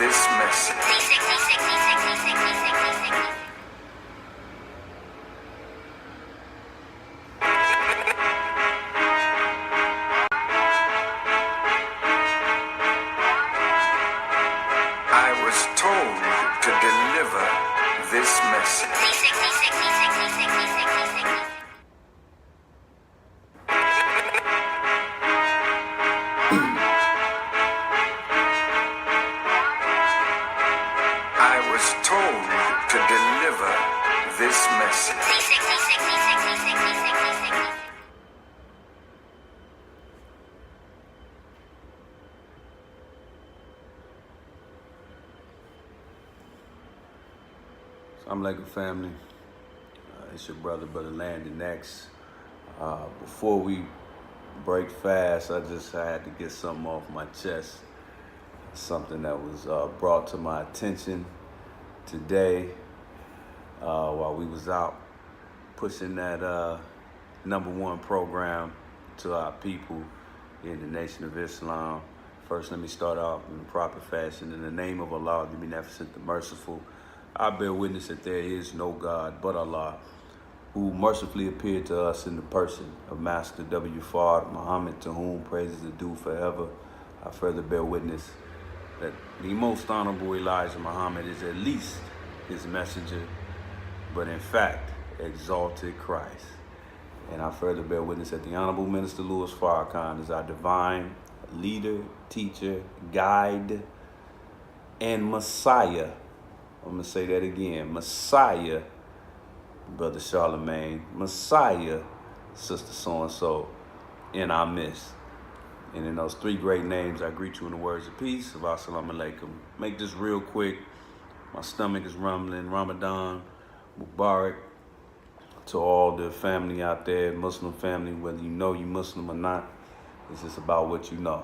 this message. I was told to deliver this message. I was told to deliver this message. I'm like a family. It's your brother Landon X. Before we break fast, I had to get something off my chest. Something that was brought to my attention today while we was out pushing that #1 program to our people in the Nation of Islam. First, let me start out in the proper fashion. In the name of Allah, the Beneficent, the Merciful, I bear witness that there is no God but Allah, who mercifully appeared to us in the person of Master W. Fard Muhammad, to whom praises are due forever. I further bear witness that the most honorable Elijah Muhammad is at least his messenger, but in fact, exalted Christ. And I further bear witness that the Honorable Minister Louis Farrakhan is our divine leader, teacher, guide, and Messiah. I'm going to say that again. Messiah, Brother Charlemagne. Messiah, Sister So-and-so, in our midst. And in those three great names, I greet you in the words of peace. Assalamu alaikum. Make this real quick. My stomach is rumbling. Ramadan Mubarak to all the family out there, Muslim family, whether you know you Muslim or not. It's just about what you know,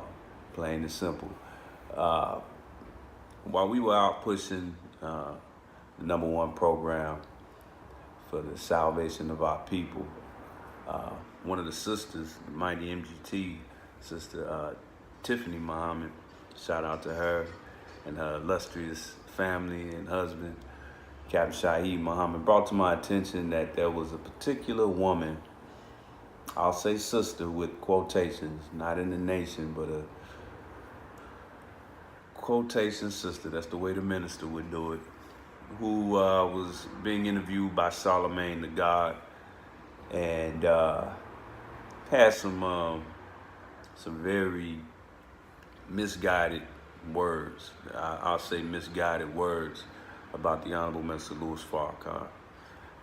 plain and simple. While we were out pushing the #1 program for the salvation of our people, one of the sisters, the mighty MGT, Sister Tiffany Muhammad, shout out to her and her illustrious family and husband, Captain Shaheed Muhammad, brought to my attention that there was a particular woman, I'll say sister with quotations, not in the nation, but a quotation sister, that's the way the minister would do it, who was being interviewed by Charlemagne the God, and had some very misguided words. I'll say misguided words about the Honorable Minister Louis Farrakhan.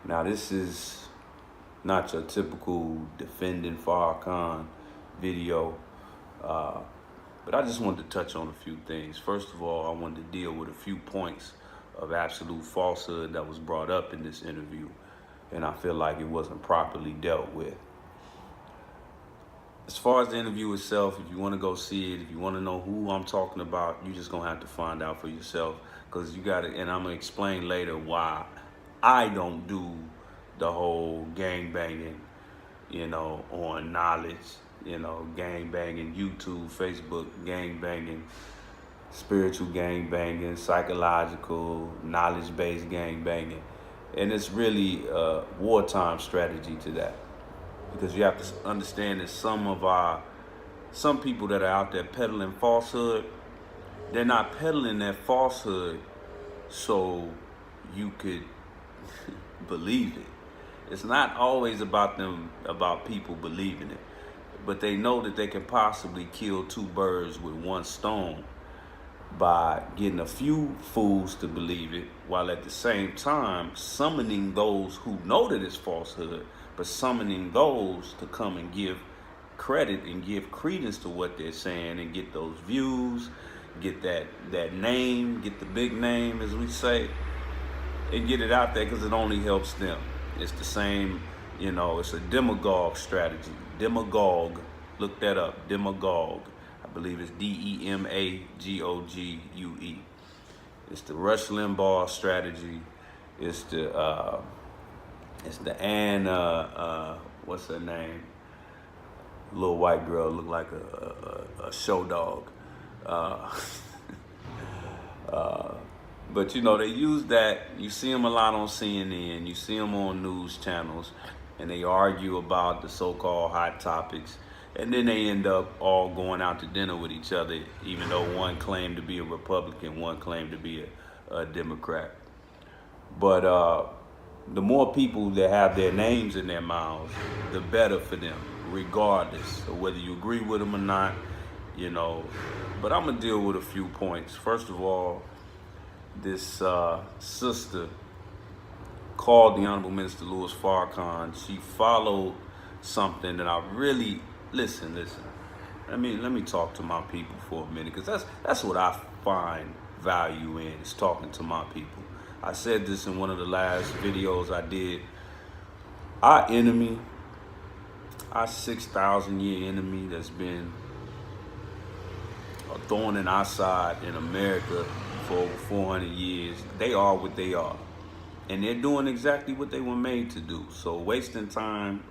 Now, this is not your typical defending Farrakhan video, but I just wanted to touch on a few things. First of all, I wanted to deal with a few points of absolute falsehood that was brought up in this interview, and I feel like it wasn't properly dealt with. As far as the interview itself, if you want to go see it, if you want to know who I'm talking about, you're just going to have to find out for yourself, because you got to, and I'm going to explain later why I don't do the whole gang banging, on knowledge, gang banging, YouTube, Facebook, gang banging, spiritual gang banging, psychological, knowledge-based gang banging. And it's really a wartime strategy to that. Because you have to understand that some people that are out there peddling falsehood, they're not peddling that falsehood so you could believe it. It's not always about people believing it, but they know that they can possibly kill two birds with one stone by getting a few fools to believe it, while at the same time summoning those who know that it's falsehood, but summoning those to come and give credit and give credence to what they're saying and get those views, get that name, get the big name, as we say, and get it out there, because it only helps them. It's the same, it's a demagogue strategy. Demagogue, look that up, demagogue. I believe it's Demagogue. It's the Rush Limbaugh strategy. It's the Ann, what's her name? Little white girl, look like a show dog. But you know, they use that. You see them a lot on CNN. You see them on news channels, and they argue about the so-called hot topics, and then they end up all going out to dinner with each other, even though one claimed to be a Republican, one claimed to be a Democrat. But the more people that have their names in their mouths, the better for them, regardless of whether you agree with them or not. You know, but I'm gonna deal with a few points. First of all, this sister called the Honorable Minister Louis Farrakhan. She followed something that I really listen. Let me talk to my people for a minute, because that's what I find value in, is talking to my people. I said this in one of the last videos I did. Our enemy, our 6,000-year enemy that's been a thorn in our side in America for over 400 years, they are what they are. And they're doing exactly what they were made to do. So wasting time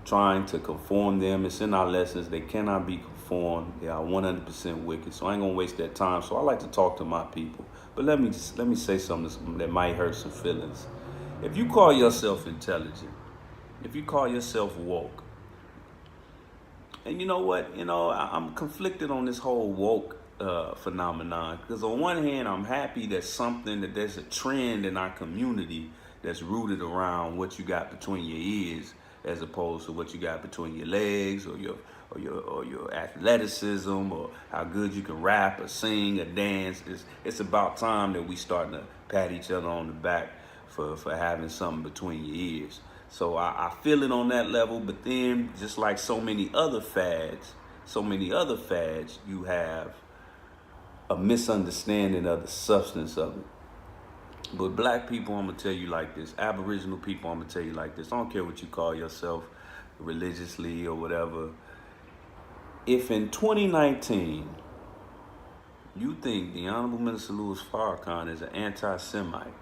trying to conform them, it's in our lessons. They cannot be conformed. They are 100% wicked. So I ain't gonna waste that time. So I like to talk to my people. But let me say something that might hurt some feelings. If you call yourself intelligent, if you call yourself woke, and you know what, I'm conflicted on this whole woke phenomenon, because on one hand, I'm happy that there's a trend in our community that's rooted around what you got between your ears, as opposed to what you got between your legs, or your athleticism, or how good you can rap or sing or dance. It's about time that we starting to pat each other on the back for having something between your ears. So I feel it on that level. But then, just like so many other fads, you have a misunderstanding of the substance of it. But black people, I'm gonna tell you like this. Aboriginal people, I'm gonna tell you like this. I don't care what you call yourself religiously or whatever. If in 2019 you think the Honorable Minister Louis Farrakhan is an anti-Semite,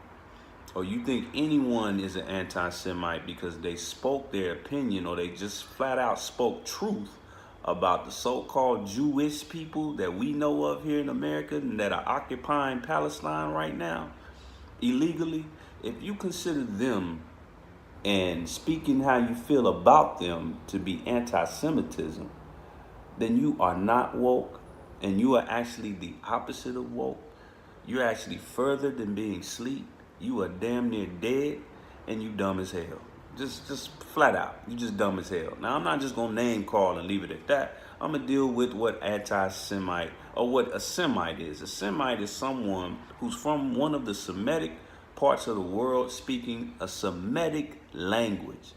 or you think anyone is an anti-Semite because they spoke their opinion, or they just flat out spoke truth about the so-called Jewish people that we know of here in America and that are occupying Palestine right now illegally, if you consider them and speaking how you feel about them to be anti-Semitism, then you are not woke, and you are actually the opposite of woke. You're actually further than being asleep. You are damn near dead, and you dumb as hell. Just flat out, you just dumb as hell. Now, I'm not just gonna name call and leave it at that. I'm gonna deal with what anti-Semite, or what a Semite is. A Semite is someone who's from one of the Semitic parts of the world, speaking a Semitic language.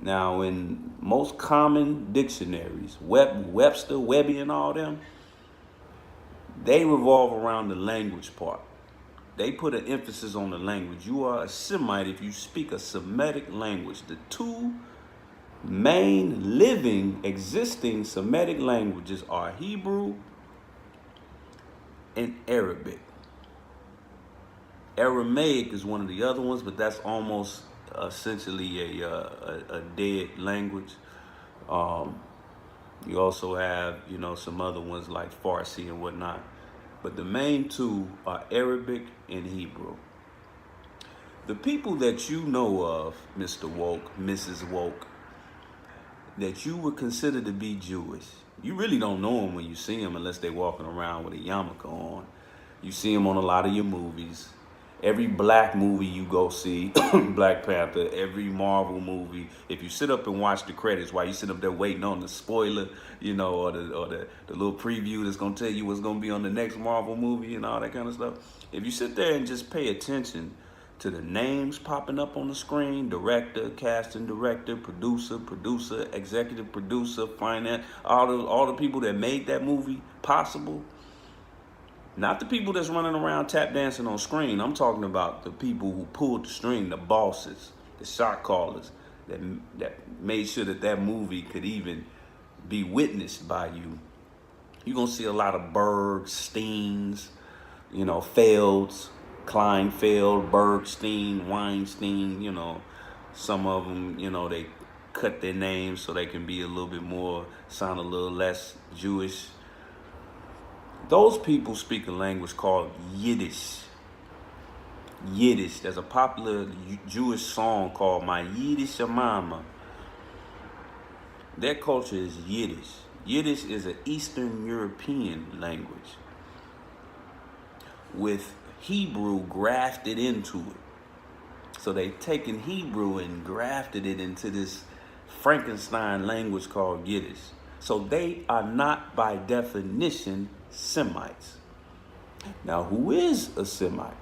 Now, in most common dictionaries, Webster, Webby, and all them, they revolve around the language part. They put an emphasis on the language. You are a Semite if you speak a Semitic language. The two main living, existing Semitic languages are Hebrew and Arabic. Aramaic is one of the other ones, but that's almost essentially a dead language. You also have, some other ones like Farsi and whatnot. But the main two are Arabic and Hebrew. The people that you know of, Mr. Woke, Mrs. Woke, that you would consider to be Jewish, you really don't know them when you see them unless they're walking around with a yarmulke on. You see them on a lot of your movies. Every black movie you go see, Black Panther, every Marvel movie, if you sit up and watch the credits while you sit up there waiting on the spoiler, or the little preview that's going to tell you what's going to be on the next Marvel movie and all that kind of stuff. If you sit there and just pay attention to the names popping up on the screen, director, casting director, producer, executive producer, finance, all the people that made that movie possible. Not the people that's running around tap dancing on screen. I'm talking about the people who pulled the string, the bosses, the shot callers, that made sure that movie could even be witnessed by you. You're going to see a lot of Berg, Steens, Felds, Kleinfeld, Bergstein, Weinstein, some of them, they cut their names so they can be a little bit more, sound a little less Jewish. Those people speak a language called Yiddish. Yiddish. There's a popular Jewish song called My Yiddish Mama. Their culture is Yiddish. Yiddish is an Eastern European language with Hebrew grafted into it. So they've taken Hebrew and grafted it into this Frankenstein language called Yiddish. So they are not by definition Semites. Now, who is a Semite?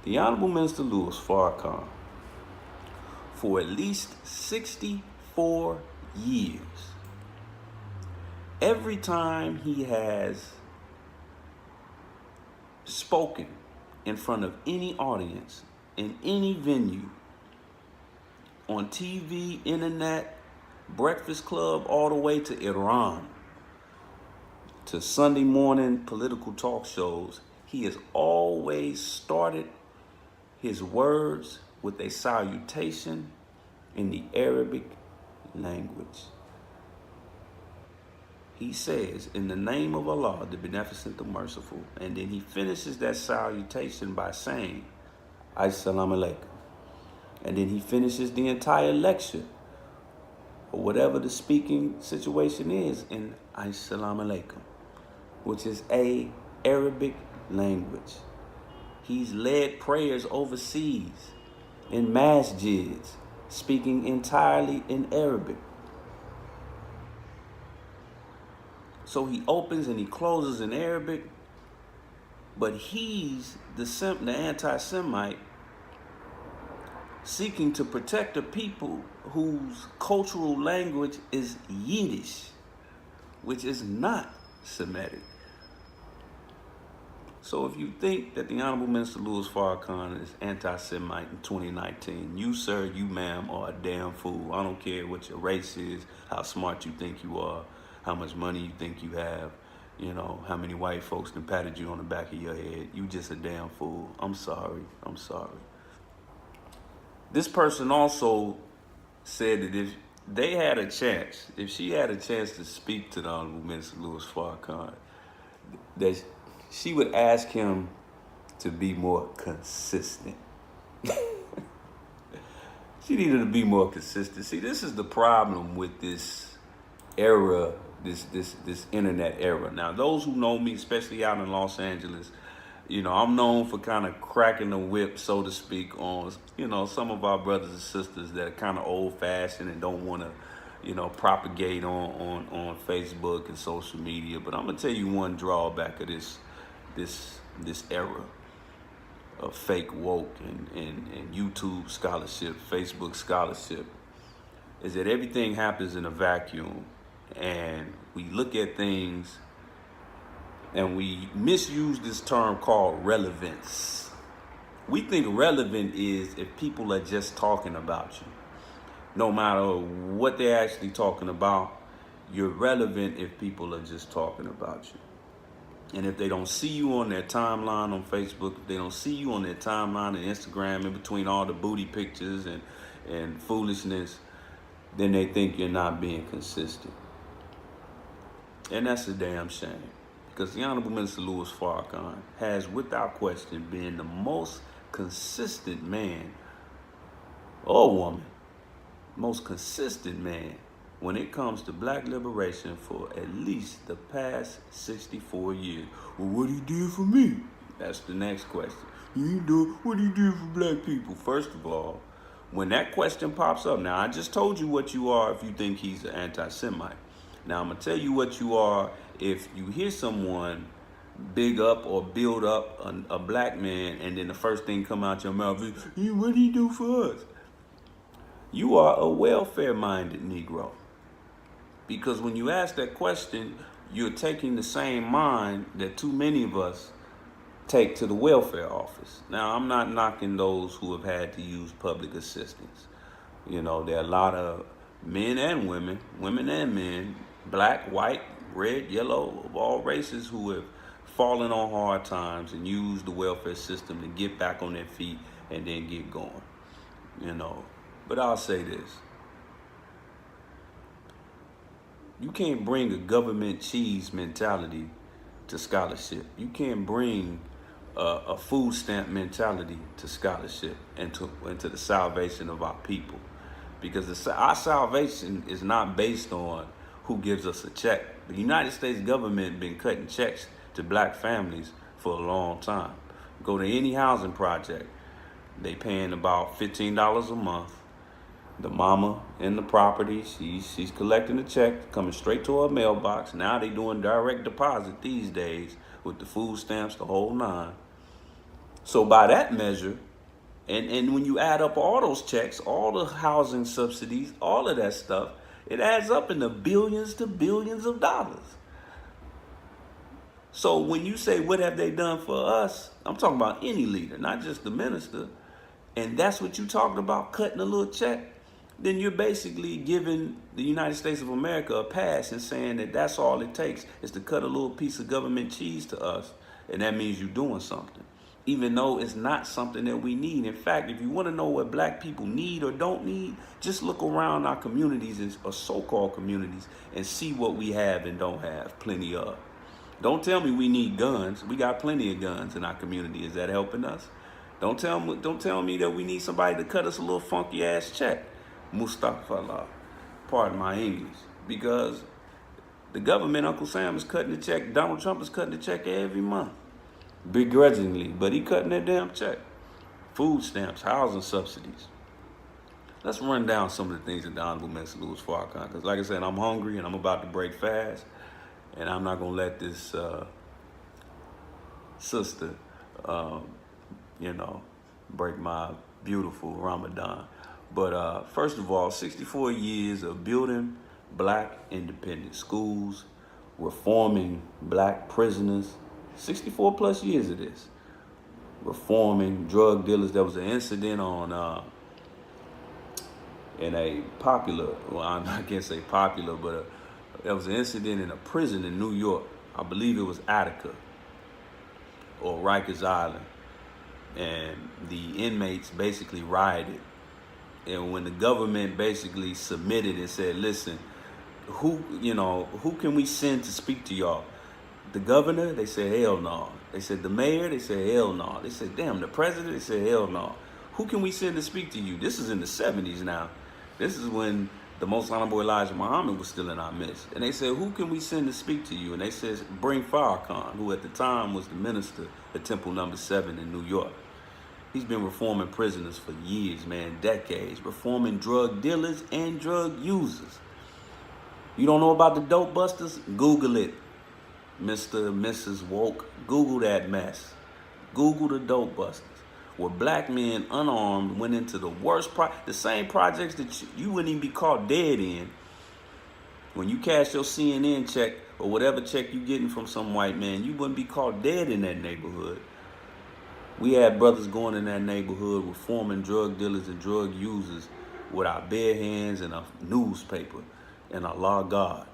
The Honorable Minister Louis Farrakhan, for at least 64 years, every time he has spoken in front of any audience, in any venue, on TV, internet, Breakfast Club, all the way to Iran, to Sunday morning political talk shows, he has always started his words with a salutation in the Arabic language. He says, in the name of Allah, the Beneficent, the Merciful, and then he finishes that salutation by saying, Assalamu alaikum. And then he finishes the entire lecture, or whatever the speaking situation is, in Assalamu alaikum, which is a Arabic language. He's led prayers overseas in masjids, speaking entirely in Arabic. So he opens and he closes in Arabic, but he's the anti-Semite seeking to protect a people whose cultural language is Yiddish, which is not Semitic. So if you think that the Honorable Minister Louis Farrakhan is anti-Semite in 2019, you, sir, you, ma'am, are a damn fool. I don't care what your race is, how smart you think you are, how much money you think you have, you know, how many white folks can patted you on the back of your head. You just a damn fool. I'm sorry. I'm sorry. This person also said that if they had a chance, if she had a chance to speak to the Honorable Minister Louis Farrakhan, that she would ask him to be more consistent. She needed to be more consistent. See, this is the problem with this era, this internet era. Now, those who know me, especially out in Los Angeles, you know, I'm known for kind of cracking the whip, so to speak, on, you know, some of our brothers and sisters that are kind of old-fashioned and don't want to, you know, propagate on Facebook and social media. But I'm gonna tell you one drawback of this era of fake woke and YouTube scholarship, Facebook scholarship, is that everything happens in a vacuum, and we look at things and we misuse this term called relevance. We think relevant is if people are just talking about you. No matter what they're actually talking about, you're relevant if people are just talking about you. And if they don't see you on their timeline on Facebook, if they don't see you on their timeline on Instagram, in between all the booty pictures and foolishness, then they think you're not being consistent. And that's a damn shame. Because the Honorable Minister Louis Farrakhan has, without question, been the most consistent man or woman, most consistent man when it comes to black liberation for at least the past 64 years. Well, what he did for me? That's the next question. What he did for black people? First of all, when that question pops up, now I just told you what you are if you think he's an anti-Semite. Now I'm gonna tell you what you are if you hear someone big up or build up a black man and then the first thing come out your mouth is, what did he do for us? You are a welfare-minded Negro. Because when you ask that question, you're taking the same mind that too many of us take to the welfare office. Now, I'm not knocking those who have had to use public assistance. You know, there are a lot of men and women and men, black, white, red, yellow, of all races, who have fallen on hard times and used the welfare system to get back on their feet and then get going, you know. But I'll say this. You can't bring a government cheese mentality to scholarship. You can't bring a food stamp mentality to scholarship and into the salvation of our people, because our salvation is not based on who gives us a check. The United States government been cutting checks to black families for a long time. Go to any housing project, they paying about $15 a month. The mama in the property, she's collecting the check, coming straight to her mailbox. Now they doing direct deposit these days with the food stamps, the whole nine. So by that measure, and when you add up all those checks, all the housing subsidies, all of that stuff, it adds up into billions to billions of dollars. So when you say, what have they done for us? I'm talking about any leader, not just the minister. And that's what you talking about, cutting a little check. Then you're basically giving the United States of America a pass and saying that that's all it takes is to cut a little piece of government cheese to us. And that means you're doing something, even though it's not something that we need. In fact, if you want to know what black people need or don't need, just look around our communities or so-called communities and see what we have and don't have plenty of. Don't tell me we need guns. We got plenty of guns in our community. Is that helping us? Don't tell me that we need somebody to cut us a little funky ass check. Mustafa, pardon my English, because the government, Uncle Sam is cutting the check. Donald Trump is cutting the check every month, begrudgingly, but he cutting that damn check. Food stamps, housing subsidies. Let's run down some of the things that the Honorable Minister Louis Farrakhan, because like I said, I'm hungry and I'm about to break fast, and I'm not gonna let this sister, break my beautiful Ramadan. But first of all, 64 years of building black independent schools, reforming black prisoners, 64 plus years of this. Reforming drug dealers. There was an incident on in a popular, well, I can't say popular, but there was an incident in a prison in New York. I believe it was Attica or Rikers Island. And the inmates basically rioted. And when the government basically submitted and said, listen, who can we send to speak to y'all? The governor? They said, hell no. They said, the mayor? They said, hell no. They said, damn, the president? They said, hell no. Who can we send to speak to you? This is in the 70s now. This is when the Most Honorable Elijah Muhammad was still in our midst. And they said, who can we send to speak to you? And they said, bring Farrakhan, who at the time was the minister at Temple No. 7 in New York. He's been reforming prisoners for years, man, decades, reforming drug dealers and drug users. You don't know about the dope busters? Google it, Mr. and Mrs. Woke. Google that mess. Google the dope busters, where black men unarmed went into the worst, the same projects that you wouldn't even be caught dead in. When you cash your CNN check or whatever check you getting from some white man, you wouldn't be caught dead in that neighborhood. We had brothers going in that neighborhood reforming drug dealers and drug users with our bare hands and a newspaper and a law God.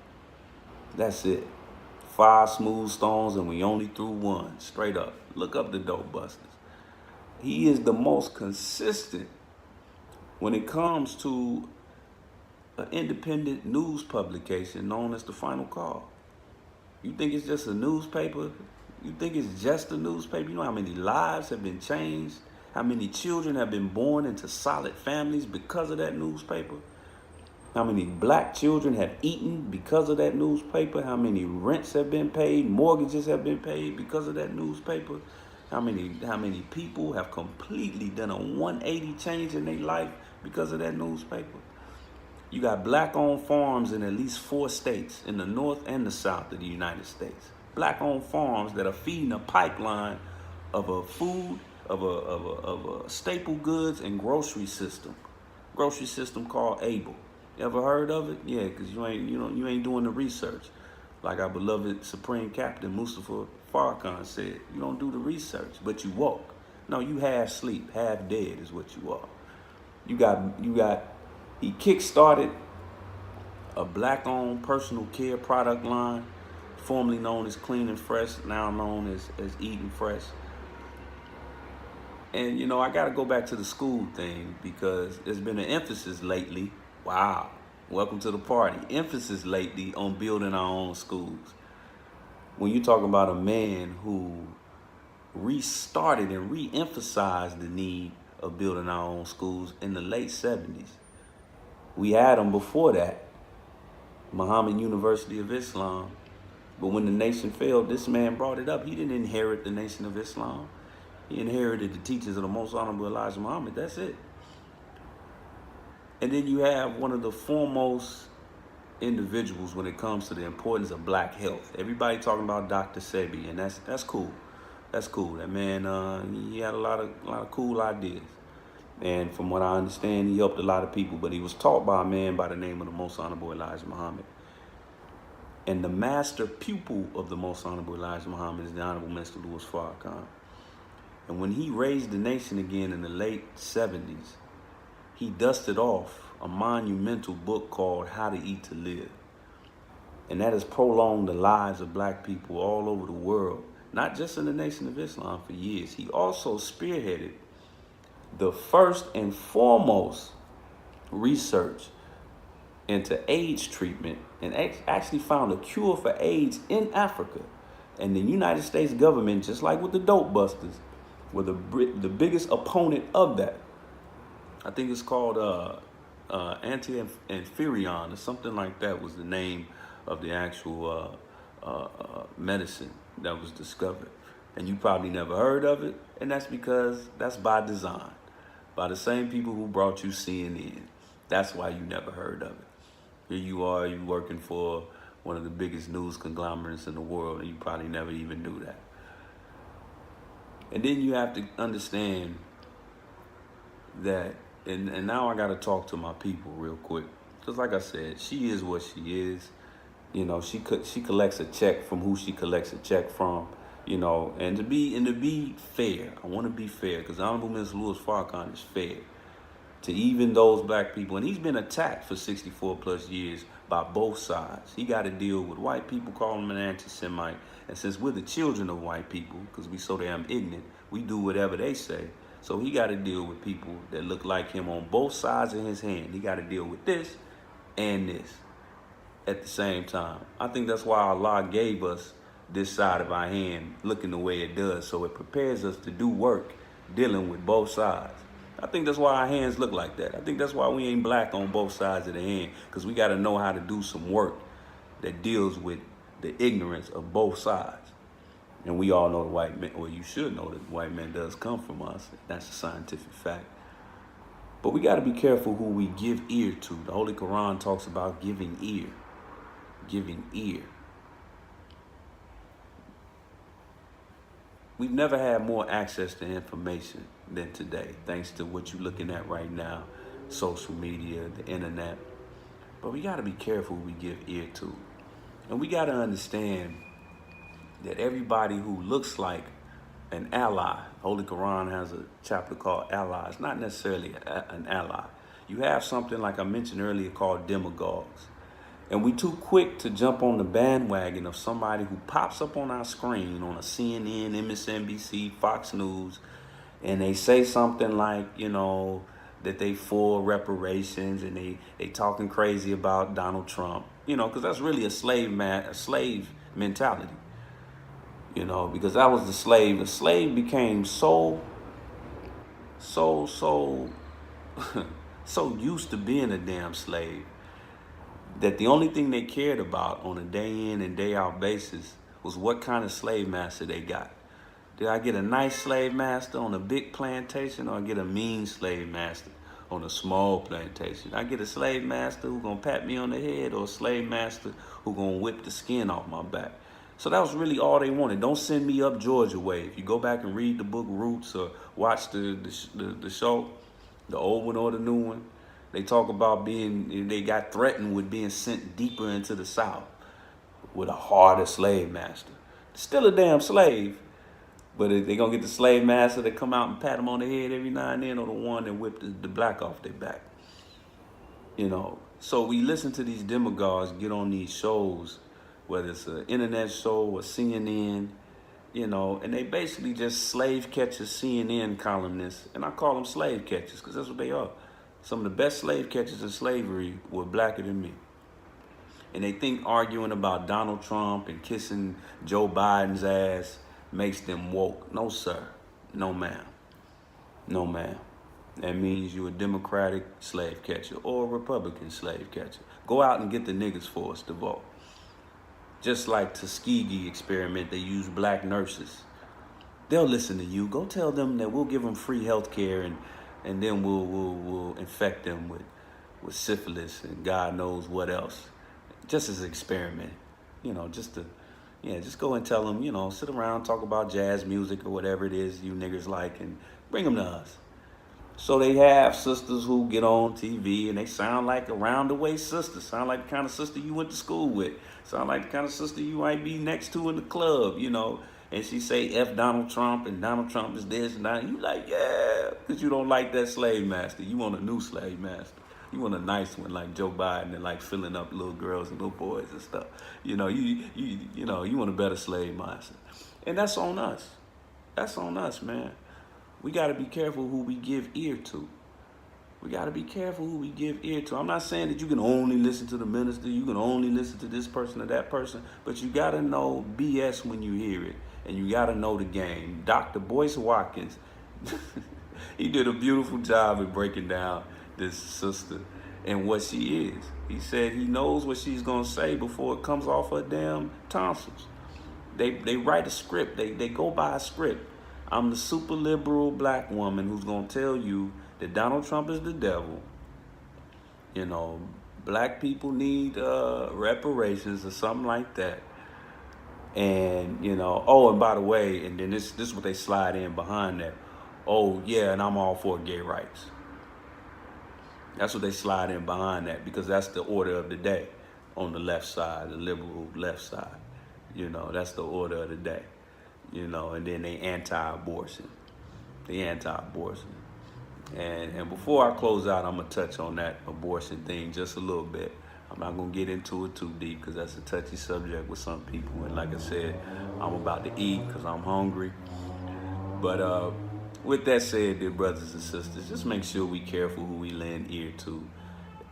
That's it. 5 smooth stones and we only threw one. Straight up. Look up the dope busters. He is the most consistent when it comes to an independent news publication known as The Final Call. You think it's just a newspaper? You think it's just a newspaper? You know how many lives have been changed? How many children have been born into solid families because of that newspaper? How many black children have eaten because of that newspaper? How many rents have been paid? Mortgages have been paid because of that newspaper? How many people have completely done a 180 change in their life because of that newspaper? You got black-owned farms in at least 4 states, in the north and the south of the United States. Black-owned farms that are feeding a pipeline of a food, of a staple goods and grocery system called ABLE. You ever heard of it? Yeah, because you ain't doing the research. Like our beloved Supreme Captain Mustafa Farrakhan said, you don't do the research, but you woke. No, you half sleep, half dead is what you are. He kick-started a black-owned personal care product line, formerly known as Clean and Fresh, now known as Eating Fresh. And, I got to go back to the school thing because there's been an emphasis lately. Wow, welcome to the party. Emphasis lately on building our own schools. when you talk about a man who restarted and re-emphasized the need of building our own schools in the late 70s. We had them before that, Muhammad University of Islam. But when the nation failed, this man brought it up. He didn't inherit the Nation of Islam. He inherited the teachings of the Most Honorable Elijah Muhammad. That's it. And then you have one of the foremost individuals when it comes to the importance of black health. Everybody talking about Dr. Sebi, and that's cool. That's cool. That man, he had a lot of cool ideas. And from what I understand, he helped a lot of people. But he was taught by a man by the name of the Most Honorable Elijah Muhammad. And the master pupil of the Most Honorable Elijah Muhammad is the Honorable Mr. Louis Farrakhan. And when he raised the nation again in the late 70s, he dusted off a monumental book called How to Eat to Live. And that has prolonged the lives of black people all over the world, not just in the Nation of Islam, for years. He also spearheaded the first and foremost research into AIDS treatment and actually found a cure for AIDS in Africa. And the United States government, just like with the dope busters, were the biggest opponent of that. I think it's called anti-inferion or something like that was the name of the actual medicine that was discovered. And you probably never heard of it, and that's because that's by design, by the same people who brought you CNN. That's why you never heard of it. Here you are, you working for one of the biggest news conglomerates in the world, and you probably never even knew that. And then you have to understand that, and now I got to talk to my people real quick. Because like I said, she is what she is. You know, she collects a check from who she collects a check from. You know, and to be fair, I want to be fair, because Honorable Mr. Louis Farrakhan is fair to even those black people. And he's been attacked for 64 plus years by both sides. He got to deal with white people calling him an anti-Semite. And since we're the children of white people, because we so damn ignorant, we do whatever they say. So he got to deal with people that look like him on both sides of his hand. He got to deal with this and this at the same time. I think that's why Allah gave us this side of our hand looking the way it does, so it prepares us to do work dealing with both sides. I think that's why our hands look like that. I think that's why we ain't black on both sides of the hand, because we got to know how to do some work that deals with the ignorance of both sides. And we all know the white man, well, you should know that the white man does come from us. That's a scientific fact. But we got to be careful who we give ear to. The Holy Quran talks about giving ear. Giving ear. We've never had more access to information than today, thanks to what you're looking at right now, social media, the internet. But we got to be careful who we give ear to. And we got to understand that everybody who looks like an ally, Holy Quran has a chapter called allies, not necessarily an ally. You have something like I mentioned earlier called demagogues. And we too quick to jump on the bandwagon of somebody who pops up on our screen on a CNN, MSNBC, Fox News, and they say something like, you know, that they for reparations, and they talking crazy about Donald Trump, you know, because that's really a slave mentality, you know, because that was the slave. The slave became so used to being a damn slave that the only thing they cared about on a day in and day out basis was what kind of slave master they got. Did I get a nice slave master on a big plantation, or I get a mean slave master on a small plantation? I get a slave master who gonna pat me on the head, or a slave master who gonna whip the skin off my back? So that was really all they wanted. Don't send me up Georgia way. If you go back and read the book Roots, or watch the show, the old one or the new one, they talk about they got threatened with being sent deeper into the South with a harder slave master. Still a damn slave, but they gonna get the slave master that come out and pat them on the head every now and then, or the one that whipped the black off their back. You know, so we listen to these demagogues get on these shows, whether it's an internet show or CNN, you know, and they basically just slave catchers, CNN columnists, and I call them slave catchers because that's what they are. Some of the best slave catchers in slavery were blacker than me. And they think arguing about Donald Trump and kissing Joe Biden's ass makes them woke. No, sir. No, ma'am. No, ma'am. That means you're a Democratic slave catcher or a Republican slave catcher. Go out and get the niggas for us to vote. Just like Tuskegee experiment, they use black nurses. They'll listen to you. Go tell them that we'll give them free health care and then we'll infect them with syphilis and God knows what else. Just as an experiment. Just go and tell them, sit around, talk about jazz music or whatever it is you niggers like and bring them to us. So they have sisters who get on TV and they sound like a round-the-way sister. Sound like the kind of sister you went to school with. Sound like the kind of sister you might be next to in the club, And she say F Donald Trump and Donald Trump is this and that. And you like, yeah, because you don't like that slave master. You want a new slave master. You want a nice one like Joe Biden and like filling up little girls and little boys and stuff. You want a better slave master. And that's on us. That's on us, man. We got to be careful who we give ear to. We got to be careful who we give ear to. I'm not saying that you can only listen to the minister, you can only listen to this person or that person, but you got to know BS when you hear it, and you got to know the game. Dr. Boyce Watkins, he did a beautiful job at breaking down this sister and what she is. He said he knows what she's going to say before it comes off her damn tonsils. They write a script. They go by a script. I'm the super liberal black woman who's going to tell you that Donald Trump is the devil. Black people need reparations or something like that. And, and by the way, and then this is what they slide in behind that. Oh, yeah, and I'm all for gay rights. That's what they slide in behind that because that's the order of the day on the left side, the liberal left side. That's the order of the day. And then they anti-abortion. And before I close out, I'm going to touch on that abortion thing just a little bit. I'm not going to get into it too deep because that's a touchy subject with some people. And like I said, I'm about to eat because I'm hungry. But with that said, dear brothers and sisters, just make sure we careful who we lend ear to.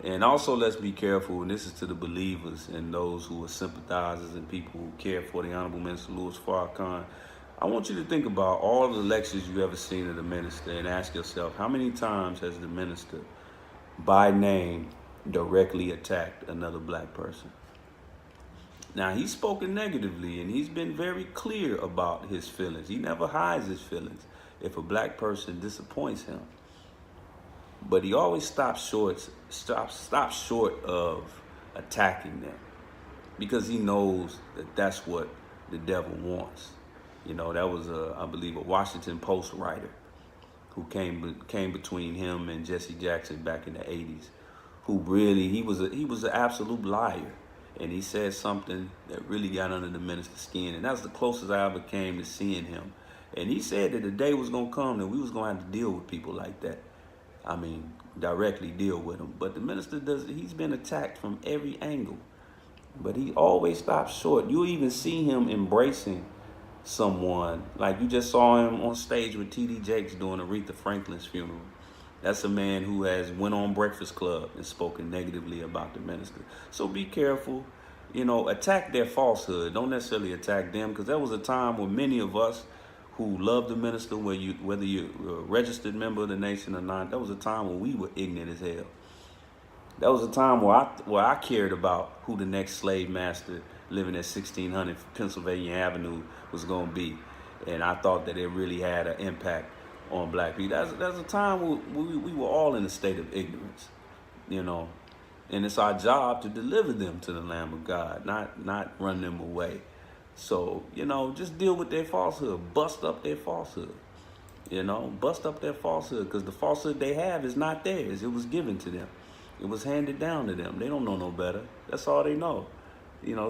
And also let's be careful, and this is to the believers and those who are sympathizers and people who care for the Honorable Minister Louis Farrakhan. I want you to think about all the lectures you ever seen of the minister and ask yourself, how many times has the minister, by name, directly attacked another black person? Now, he's spoken negatively, and he's been very clear about his feelings. He never hides his feelings if a black person disappoints him. But he always stops short of attacking them because he knows that that's what the devil wants. That was I believe a Washington Post writer who came between him and Jesse Jackson back in the 80s, who really he was an absolute liar, and he said something that really got under the minister's skin, and that's the closest I ever came to seeing him. And he said that the day was gonna come that we was gonna have to deal with people like that. Directly deal with him. But the minister he's been attacked from every angle. But he always stops short. You even see him embracing someone. Like you just saw him on stage with T.D. Jakes doing Aretha Franklin's funeral. That's a man who has went on Breakfast Club and spoken negatively about the minister. So be careful. Attack their falsehood. Don't necessarily attack them, because there was a time where many of us who loved the minister, whether you're a registered member of the nation or not, there was a time when we were ignorant as hell. That was a time where I cared about who the next slave master living at 1600 Pennsylvania Avenue was going to be. And I thought that it really had an impact on black people. That's a time where we were all in a state of ignorance, And it's our job to deliver them to the Lamb of God, not run them away. So, just deal with their falsehood. Bust up their falsehood. Bust up their falsehood, because the falsehood they have is not theirs. It was given to them. It was handed down to them. They don't know no better. That's all they know.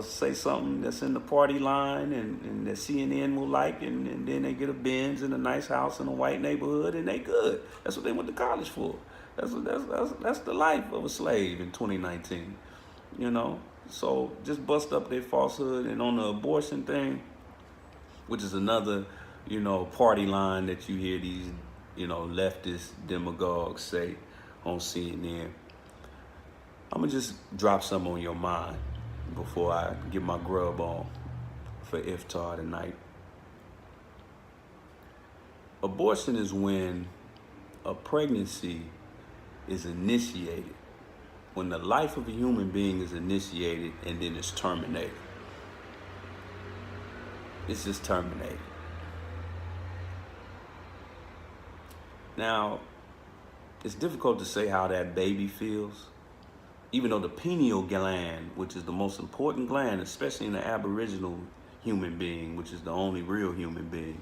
Say something that's in the party line and that CNN will like, and then they get a Benz and a nice house in a white neighborhood, and they good. That's what they went to college for. That's the life of a slave in 2019. So just bust up their falsehood. And on the abortion thing, which is another, party line that you hear these, leftist demagogues say on CNN, I'm going to just drop some on your mind. before I get my grub on for iftar tonight. Abortion is when a pregnancy is initiated, when the life of a human being is initiated and then it's terminated. It's just terminated. Now, it's difficult to say how that baby feels, even though the pineal gland, which is the most important gland, especially in the Aboriginal human being, which is the only real human being,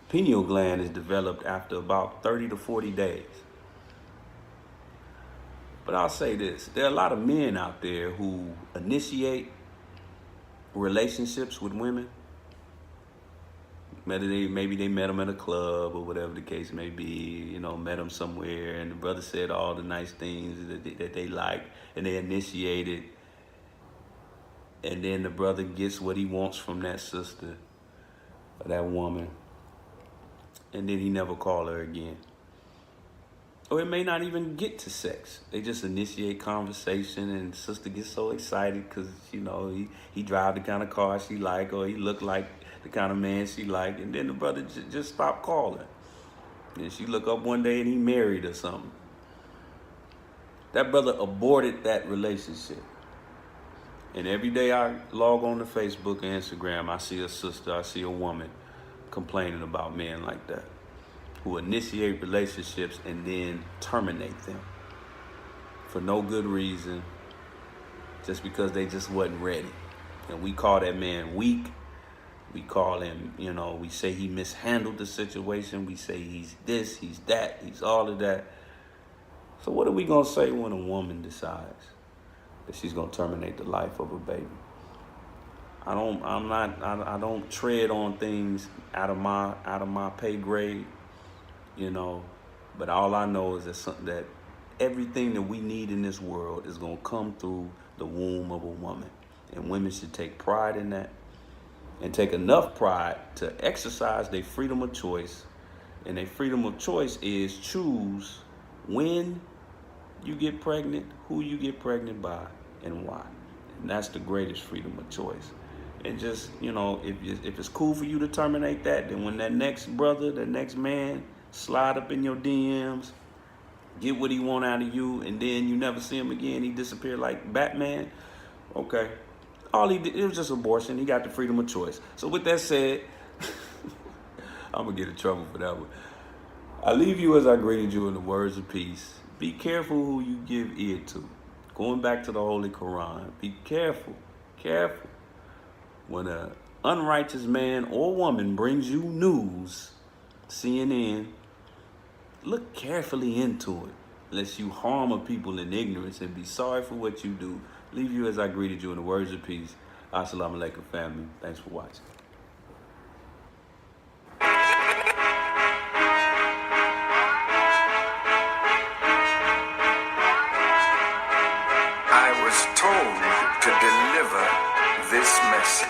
pineal gland is developed after about 30 to 40 days. But I'll say this, there are a lot of men out there who initiate relationships with women. Maybe they met them at a club or whatever the case may be, met them somewhere, and the brother said all the nice things that they like, and they initiated, and then the brother gets what he wants from that sister or that woman, and then he never call her again. Or it may not even get to sex. They just initiate conversation, and the sister gets so excited because, he drive the kind of car she like, or he look like the kind of man she like, and then the brother just stopped calling. And she look up one day and he married or something. That brother aborted that relationship. And every day I log on to Facebook and Instagram, I see a sister, I see a woman complaining about men like that, who initiate relationships and then terminate them for no good reason, just because they just wasn't ready. And we call that man weak. We call him, we say he mishandled the situation. We say he's this, he's that, he's all of that. So what are we gonna say when a woman decides that she's gonna terminate the life of a baby? I don't tread on things out of my pay grade, but all I know is that everything that we need in this world is gonna come through the womb of a woman. And women should take pride in that, and take enough pride to exercise their freedom of choice. And their freedom of choice is choose when you get pregnant, who you get pregnant by, and why. And that's the greatest freedom of choice. And just, if it's cool for you to terminate that, then when that next brother, that next man slide up in your DMs, get what he want out of you, and then you never see him again, he disappeared like Batman, okay. All he did, it was just abortion. He got the freedom of choice. So with that said, I'm going to get in trouble for that one. I leave you as I greeted you in the words of peace. Be careful who you give ear to. Going back to the Holy Quran, be careful. When an unrighteous man or woman brings you news, CNN, look carefully into it, lest you harm a people in ignorance, and be sorry for what you do. Leave you as I greeted you in the words of peace. Assalamu alaikum, family. Thanks for watching. I was told to deliver this message.